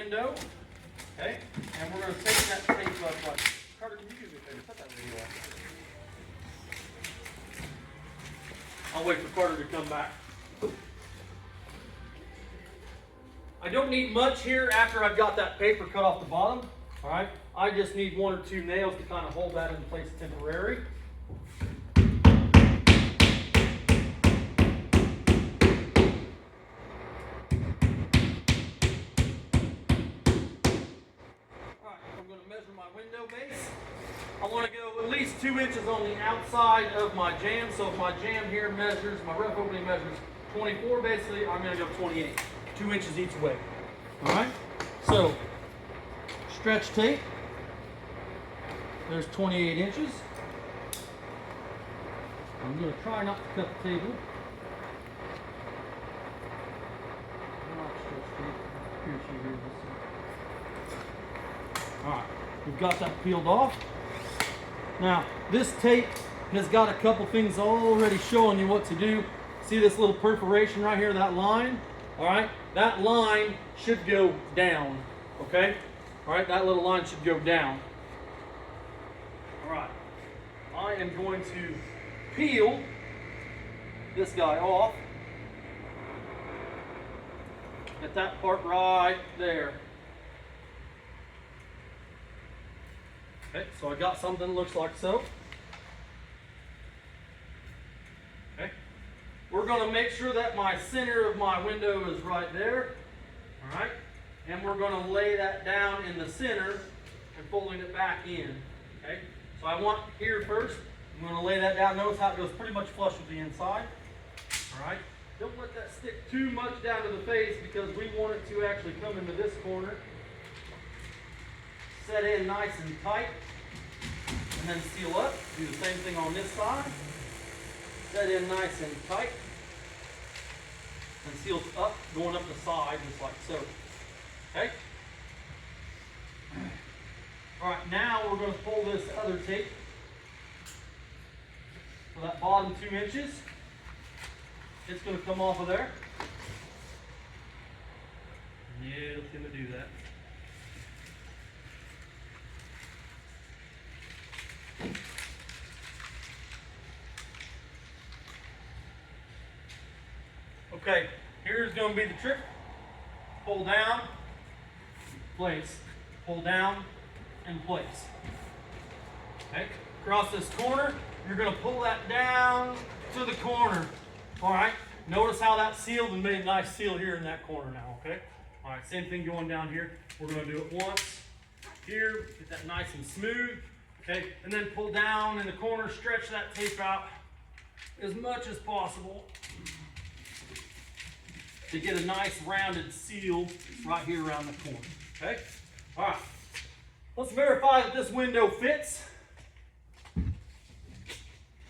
window. Okay, and we're going to take that tape up. Carter, can you do me a favor? Put that video on. I'll wait for Carter to come back. I don't need much here after I've got that paper cut off the bottom. All right, I just need 1 or 2 nails to kind of hold that in place temporary. I want to go at least 2 inches on the outside of my jamb. So if my jamb here measures, my rough opening measures 24, basically I'm going to go 28. 2 inches each way. All right. So stretch tape. There's 28 inches. I'm going to try not to cut the table. All right. We've got that peeled off. Now, this tape has got a couple things already showing you what to do. See this little perforation right here, that line? All right, that line should go down, okay? All right, that little line should go down. All right, I am going to peel this guy off. Get that part right there. Okay, so I got something that looks like so. Okay, we're going to make sure that my center of my window is right there. All right, and we're going to lay that down in the center and folding it back in. Okay, so I want here first. I'm going to lay that down. Notice how it goes pretty much flush with the inside. All right, don't let that stick too much down to the face because we want it to actually come into this corner. Set in nice and tight, and then seal up. Do the same thing on this side. Set in nice and tight, and seal up, going up the side, just like so. Okay? All right, now we're going to pull this other tape for that bottom 2 inches. It's going to come off of there. Yeah, it's going to do that. Okay, here's going to be the trick. Pull down, place. Pull down, and place. Okay, across this corner, you're going to pull that down to the corner. All right, notice how that's sealed and made a nice seal here in that corner now, okay? All right, same thing going down here. We're going to do it once here, get that nice and smooth. Okay, and then pull down in the corner, stretch that tape out as much as possible to get a nice rounded seal right here around the corner. Okay, all right. Let's verify that this window fits.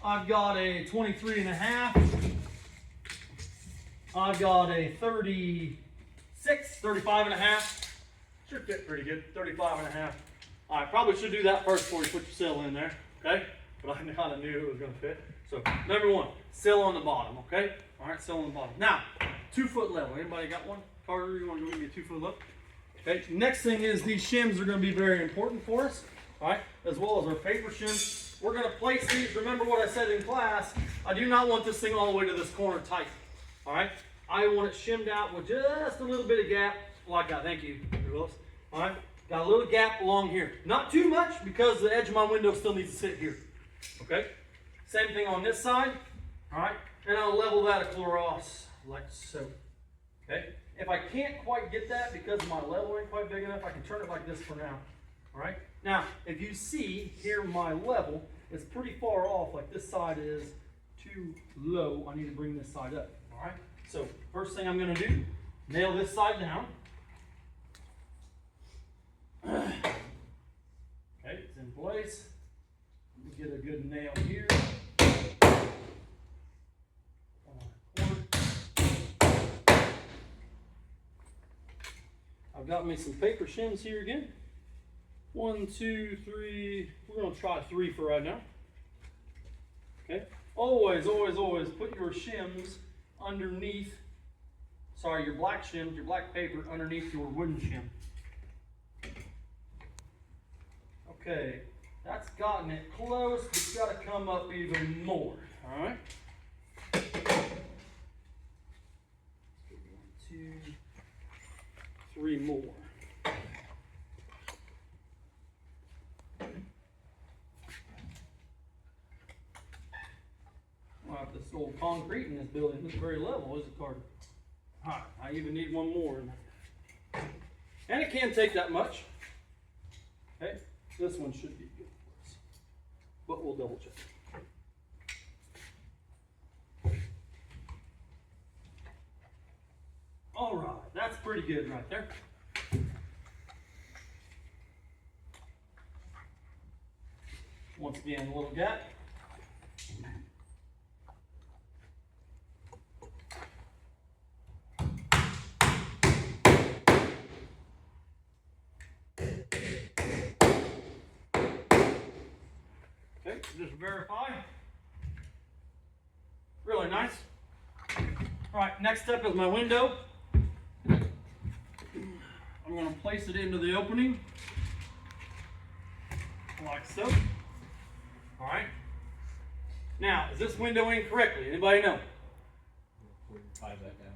I've got a 23.5. I've got a 36, 35.5. Should fit pretty good, 35.5. All right, probably should do that first before you put your sill in there, okay? But I kind of knew it was going to fit. So, number 1, sill on the bottom, okay? All right, sill on the bottom. Now, 2-foot level. Anybody got one? Carter, you want to go give me a 2-foot level? Okay, next thing is these shims are going to be very important for us, all right? As well as our paper shims. We're going to place these. Remember what I said in class. I do not want this thing all the way to this corner tight, all right? I want it shimmed out with just a little bit of gap like that. Thank you, Mr. Willis. All right? Got a little gap along here. Not too much because the edge of my window still needs to sit here. Okay? Same thing on this side. All right? And I'll level that across like so. Okay? If I can't quite get that because my level ain't quite big enough, I can turn it like this for now. All right? Now, if you see here my level is pretty far off, like this side is too low. I need to bring this side up. All right? So, first thing I'm going to do, nail this side down. Okay, it's in place. Get a good nail here. I've got me some paper shims here again. 1, 2, 3. We're going to try 3 for right now. Okay. Always, always, always put your shims underneath. Sorry, your black shims, your black paper underneath your wooden shim. Okay, that's gotten it close, but you gotta come up even more, all right? 1, 2, 3 more. Well, this old concrete in this building isn't very level, is it, Carter? All right, I even need one more. And it can't take that much. Okay, this one should be good for us, but we'll double check. All right, that's pretty good right there. Once again, a little gap. Okay, just verify. Really nice. All right, next step is my window. I'm going to place it into the opening, like so. All right. Now, is this window in correctly? Anybody know? Tie that down.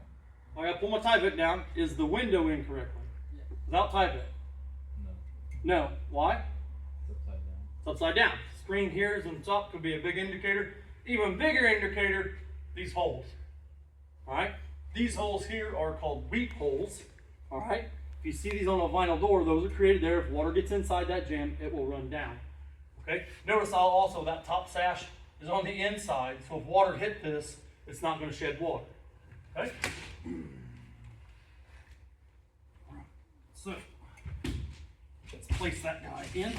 I got to pull my tie bit down. Is the window in correctly? Yeah. Without tie bit? No. No. Why? It's upside down. It's upside down. Screen here is on top, could be a big indicator. Even bigger indicator, these holes. All right. These holes here are called weep holes. All right. If you see these on a vinyl door, those are created there. If water gets inside that jam, it will run down. Okay. Notice also that top sash is on the inside, so if water hit this, it's not going to shed water. Okay. So let's place that guy in.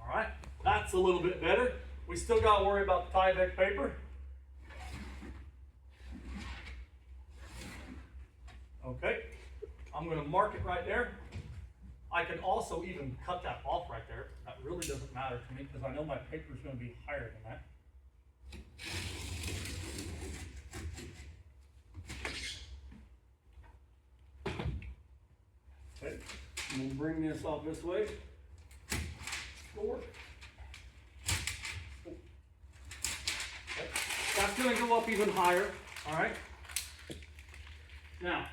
All right. That's a little bit better. We still got to worry about the Tyvek paper. Okay. I'm going to mark it right there. I can also even cut that off right there. That really doesn't matter to me because I know my paper is going to be higher than that. Okay. I'm going to bring this off this way. Forward. Okay. That's going to go up even higher. All right. Now,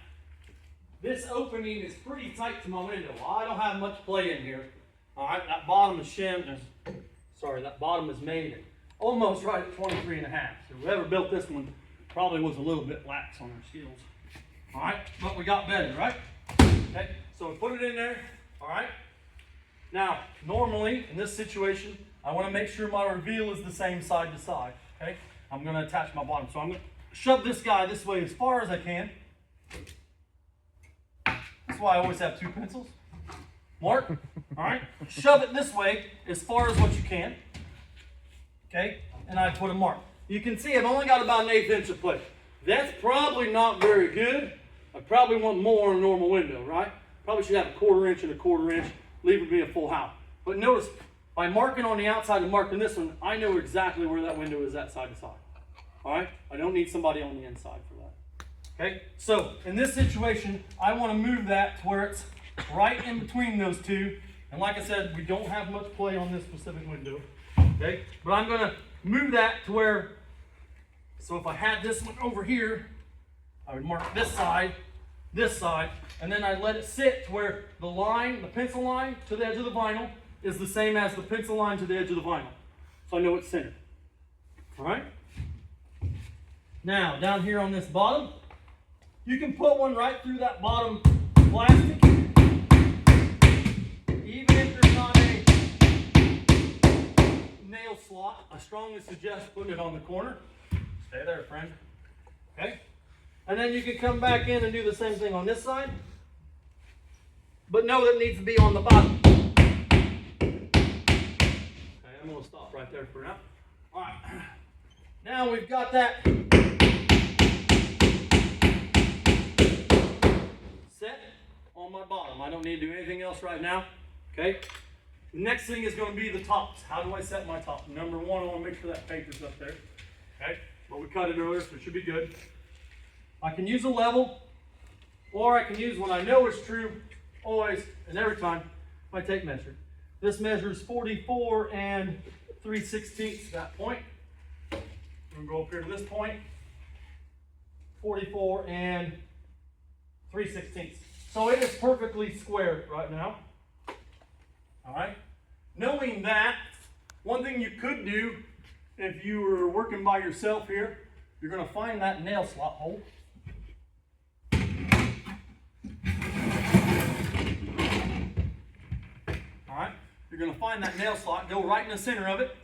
this opening is pretty tight to my window. I don't have much play in here. All right, that bottom is that bottom is made almost right at 23 and a half. So whoever built this one probably was a little bit lax on their skills. All right, but we got better, right? Okay, so we put it in there. All right. Now, normally in this situation, I want to make sure my reveal is the same side to side. Okay, I'm going to attach my bottom. So I'm going to shove this guy this way as far as I can. That's why I always have 2 pencils. Mark, all right? Shove it this way as far as what you can. Okay, and I put a mark. You can see I've only got about 1/8 inch of play. That's probably not very good. I probably want more in a normal window, right? Probably should have 1/4 inch and 1/4 inch, leaving me a full house. But notice, by marking on the outside and marking this one, I know exactly where that window is at side to side. All right? I don't need somebody on the inside for that. Okay, so in this situation, I want to move that to where it's right in between those two. And like I said, we don't have much play on this specific window. Okay, but I'm going to move that to where, so if I had this one over here, I would mark this side, and then I'd let it sit to where the line, the pencil line to the edge of the vinyl is the same as the pencil line to the edge of the vinyl. So I know it's centered. All right? Now, down here on this bottom, you can put one right through that bottom plastic, even if there's not a nail slot. I strongly suggest putting it on the corner. Stay there, friend. Okay? And then you can come back in and do the same thing on this side. But know that it needs to be on the bottom. Okay, I'm going to stop right there for now. All right. Now we've got that set on my bottom. I don't need to do anything else right now. Okay. Next thing is going to be the tops. How do I set my top? Number one, I want to make sure that paper's up there. Okay. But we cut it earlier, so it should be good. I can use a level, or I can use what I know is true always and every time. my tape measure. This measures 44 and 3/16 at that point. I'm gonna go up here to this point. 44 and 3/16. So it is perfectly square right now. All right. Knowing that, one thing you could do if you were working by yourself here, you're going to find that nail slot hole. All right. You're going to find that nail slot, go right in the center of it.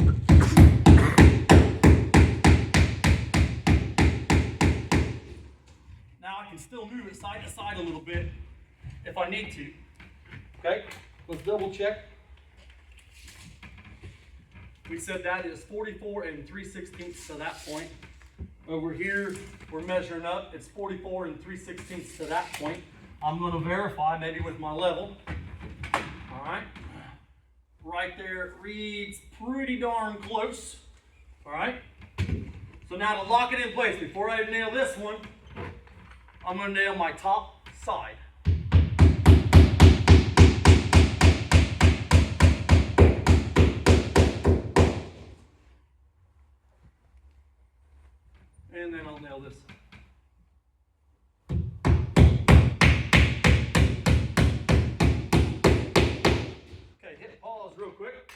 Now I can still move it side to side a little bit if I need to. Okay, let's double check. We said that is 44 and 3/16 to that point. Over here, we're measuring up. It's 44 and 3/16 to that point. I'm going to verify maybe with my level. All right. Right there, it reads pretty darn close. All right. So now to lock it in place, before I nail this one, I'm going to nail my top side. And then I'll nail this. Okay, hit pause real quick.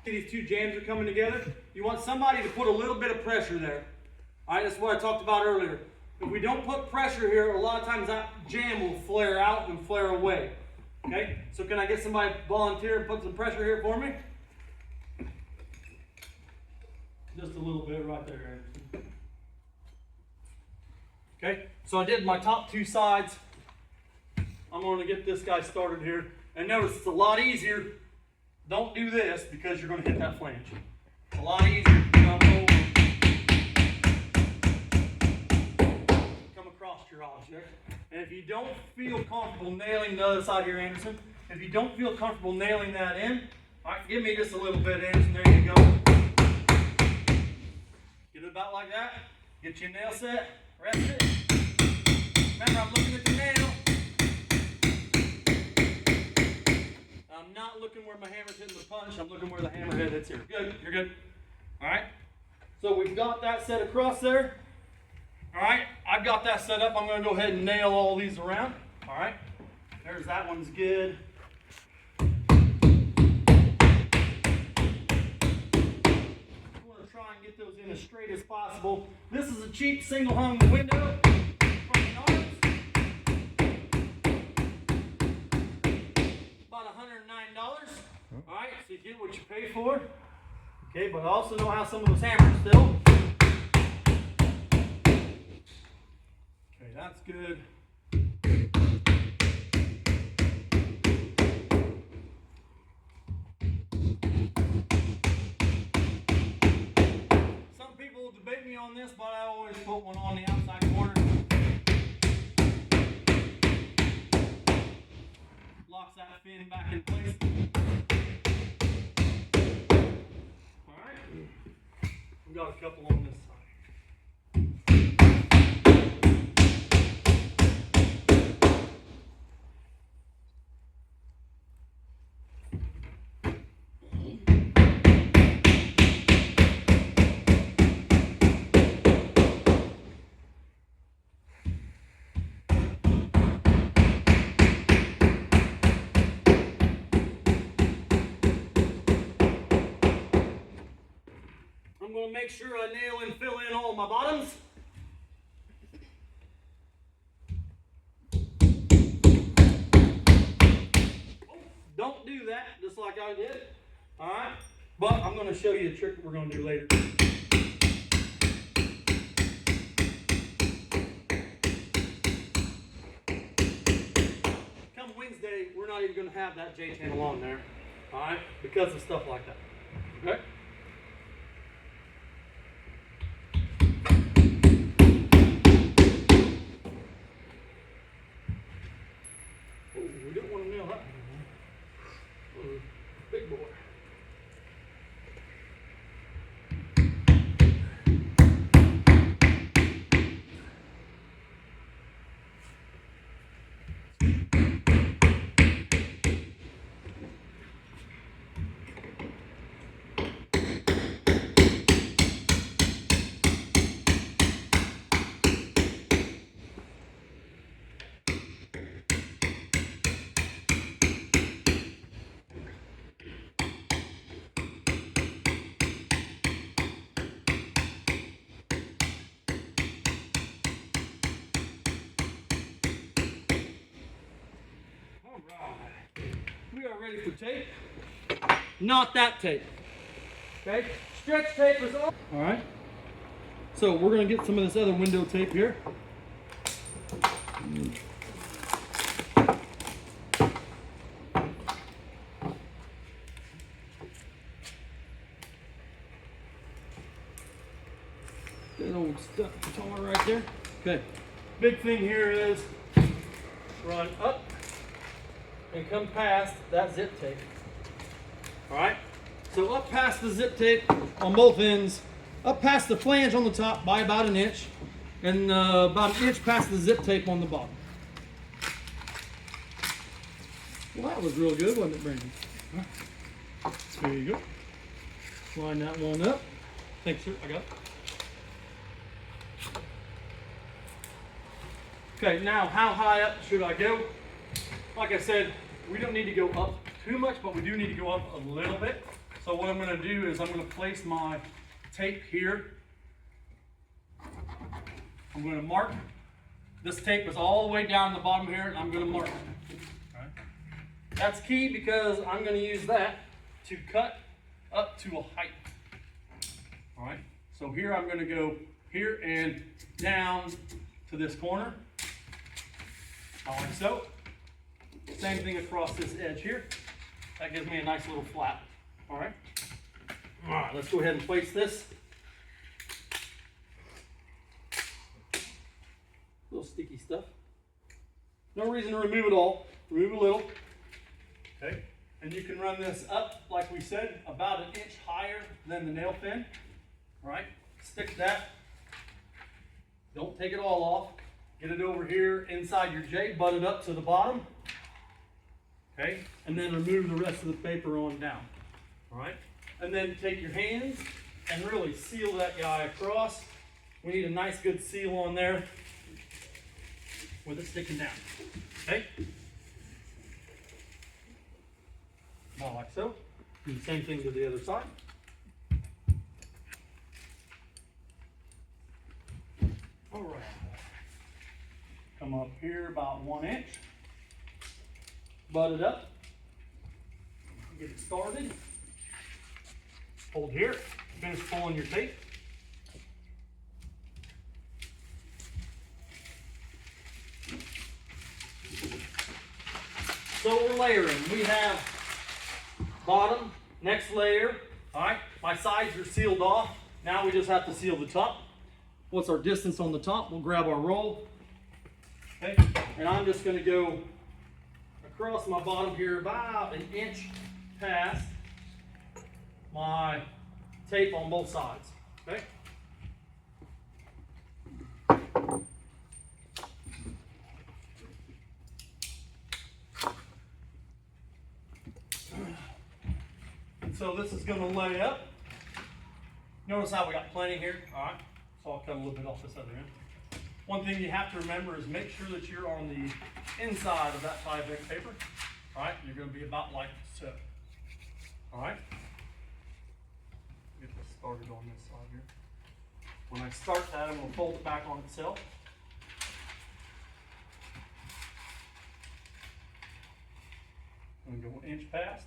See, these two jams are coming together. You want somebody to put a little bit of pressure there. All right, that's what I talked about earlier. If we don't put pressure here, a lot of times that jam will flare out and flare away. Okay, so can I get somebody to volunteer and put some pressure here for me? Just a little bit right there, Anderson. Okay, so I did my top two sides. I'm going to get this guy started here. And notice it's a lot easier. Don't do this because you're going to hit that flange. It's a lot easier to come over, come across your object. And if you don't feel comfortable nailing the other side here, Anderson, if you don't feel comfortable nailing that in, all right, give me just a little bit, Anderson. There you go. Get it about like that. Get your nail set. Rest it. Remember, I'm looking at the nail. I'm not looking where my hammer's hitting the punch. I'm looking where the hammerhead hits here. Good. You're good. All right. So we've got that set across there. All right. I've got that set up. I'm going to go ahead and nail all these around. All right. There's that one's good. Try and get those in as straight as possible. This is a cheap single hung window from Menards. About $109. Alright, so you get what you pay for. Okay, but I also know how some of those hammers still. Okay, that's good. Debate me on this, but I always put one on the outside corner. Locks that fin back in place. Alright. We've got a couple on this side. I'm going to make sure I nail and fill in all my bottoms. Don't do that just like I did. Alright? But I'm going to show you a trick that we're going to do later. Come Wednesday, we're not even going to have that J channel on there. Alright? Because of stuff like that. Okay? We don't want to nail that one. Big boy. ready for tape. Not that tape. Okay? Stretch tape is all. Alright. So we're going to get some of this other window tape here. That old stuff tar right there. Okay. Big thing here is run up and come past that zip tape. Alright? So up past the zip tape on both ends, up past the flange on the top by about an inch, and about an inch past the zip tape on the bottom. Well, that was real good, wasn't it, Brandon? There you go. Line that one up. Thanks, sir. I got it. Okay, now how high up should I go? Like I said, we don't need to go up too much, but we do need to go up a little bit. So what I'm going to do is I'm going to place my tape here. I'm going to mark. This tape is all the way down the bottom here, and I'm going to mark it. Right. That's key because I'm going to use that to cut up to a height. All right. So here I'm going to go here and down to this corner, like so. Same thing across this edge here. That gives me a nice little flap. All right. All right. Let's go ahead and place this. Little sticky stuff. No reason to remove it all. Remove a little. Okay. And you can run this up, like we said, about an inch higher than the nail fin. All right. Stick that. Don't take it all off. Get it over here inside your J. Butt it up to the bottom. Okay. And then remove the rest of the paper on down. All right. And then take your hands and really seal that guy across. We need a nice good seal on there with it sticking down. Okay? Now like so. Do the same thing to the other side. All right. Come up here about 1 inch. Butt it up. Get it started. Hold here. Finish pulling your tape. So we're layering. We have bottom, next layer. All right, my sides are sealed off. Now we just have to seal the top. What's our distance on the top? We'll grab our roll. Okay, and I'm just going to go across my bottom here about an inch past my tape on both sides. Okay. So this is going to lay up. Notice how we got plenty here. All right. So I'll cut a little bit off this other end. One thing you have to remember is make sure that you're on the inside of that Tyvek paper. All right. You're going to be about like so. All right. Get this started on this side here. When I start that, I'm going to fold it back on itself. I'm going to go 1 inch past.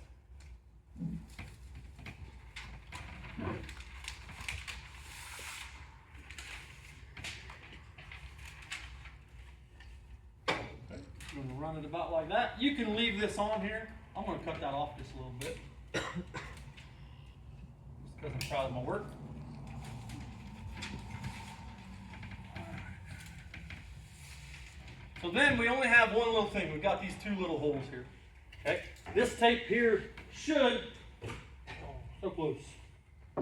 I'm going to run it about like that. You can leave this on here. I'm going to cut that off just a little bit. Just because I'm proud of my work. So then we only have one little thing. We've got these 2 little holes here. Okay. This tape here should, so close,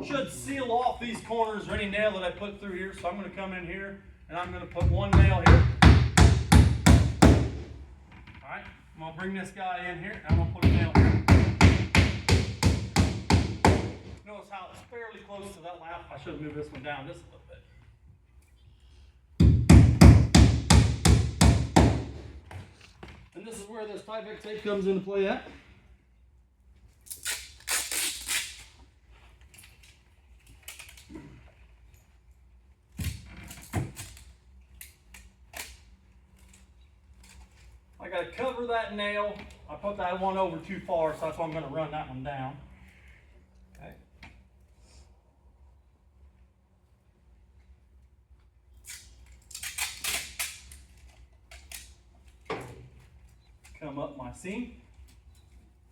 should seal off these corners or any nail that I put through here. So I'm going to come in here and I'm going to put 1 nail here. Alright, I'm going to bring this guy in here and I'm going to put a nail here. Notice how it's fairly close to that lap. I should have moved this one down just a little bit. And this is where this Tyvek tape comes into play at. Like gotta cover that nail. I put that one over too far, so that's why I'm gonna run that one down. Okay. Come up my seam,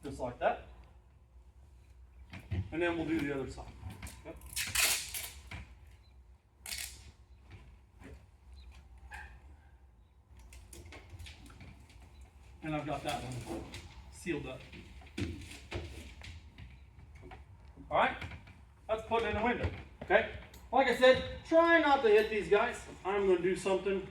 just like that. And then we'll do the other side. Yep. And I've got that one sealed up. All right, let's put it in the window, okay? Like I said, try not to hit these guys. I'm gonna do something